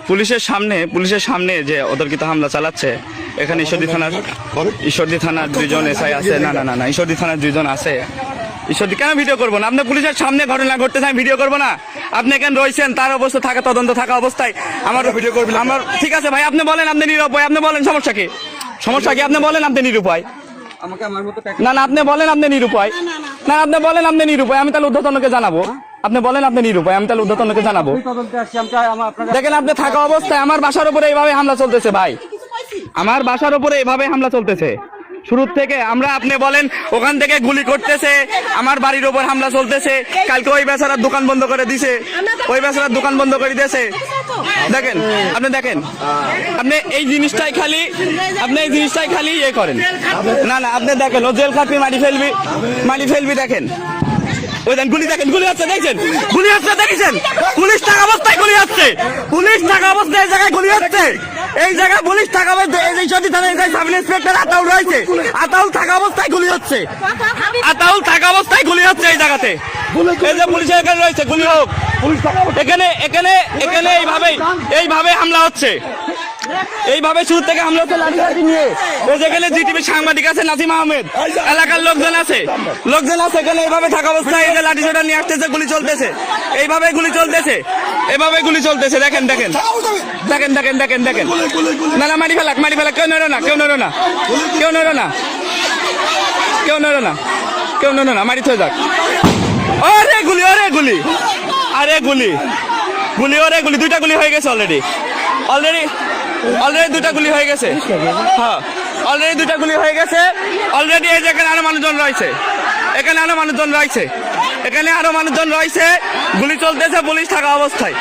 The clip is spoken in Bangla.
পুলিশের সামনে যে অতর্কিত হামলা চালাচ্ছে এখানে ঈশ্বরদী থানার দুইজন এসআই আছে। না ঈশ্বরদী থানার দুইজন আছে। ঈশ্বরদী কেন ভিডিও করবো না? আপনি পুলিশের সামনে ঘটনা ঘটতেছে, আমি ভিডিও করবো না? আপনি এখানে রয়েছেন, তার অবস্থা থাকা তদন্ত থাকা অবস্থায় আমার ভিডিও করবেন? আমার ঠিক আছে ভাই, আপনি বলেন আপনি নিরুপায়, আপনি বলেন সমস্যা কি? আপনি বলেন আপনি নিরুপায়। না আপনি বলেন আপনি নিরুপায়। আপনি বলেন আপনি নিরুপায়, আমি তাহলে ঊর্ধ্বতনকে জানাবো। আপনি বলেন আপনি নিরুপায়, আমি তাহলে ঊর্ধ্বতনকে জানাবো। দেখেন আপনি থাকা অবস্থায় আমার বাসার উপরে এইভাবে হামলা চলতেছে ভাই, আমার বাসার উপরে এইভাবে হামলা চলতেছে শুরু থেকে। আপনি বলেন ওখান থেকে গুলি করতেছে, আমার বাড়ির উপর হামলা চলতেছে। কালকে ওই বেচারার দোকান বন্ধ করে দিছে, দেখেন আপনি দেখেন, আপনি এই জিনিসটাই খালি ইয়ে করেন। না আপনি দেখেন ও জেল খাটবি, মারি ফেলবি দেখেন। ওই দেন গুলি, দেখেন গুলি হচ্ছে, দেখছেন গুলি হচ্ছে, দেখেছেন পুলিশ থাকা অবস্থায় গুলি হচ্ছে, এই জায়গায় গুলি হচ্ছে, এই জায়গায় পুলিশ থাকা অবস্থায় ঈশ্বরদী থানার সাব ইন্সপেক্টর আতাউল রয়েছে, আতাউল থাকা অবস্থায় গুলি হচ্ছে, এই জায়গাতে। এই যে পুলিশের এখানে রয়েছে, গুলি হোক এখানে এইভাবে হামলা হচ্ছে, এইভাবে শুরু থেকে হামলা হচ্ছে লাঠি নিয়ে। যেখানে জিটিভি সাংবাদিক আছে, নাসিম আহমেদ, এলাকার লোকজন আছে এখানে এইভাবে থাকা অবস্থায় লাঠি সোটা নিয়ে আসতেছে, গুলি চলতেছে, এইভাবে গুলি চলতেছে। দেখেন না মারি ফেলাক, কেউ নড়ো না, মারি থয়ে যাক। আরে গুলি দুইটা গুলি হয়ে গেছে অলরেডি দুইটা গুলি হয়ে গেছে। হ্যাঁ অলরেডি দুইটা গুলি হয়ে গেছে অলরেডি। এই যে এখানে আরো মানুষজন রয়েছে, গুলি চলতেছে, পুলিশ থাকা অবস্থায়।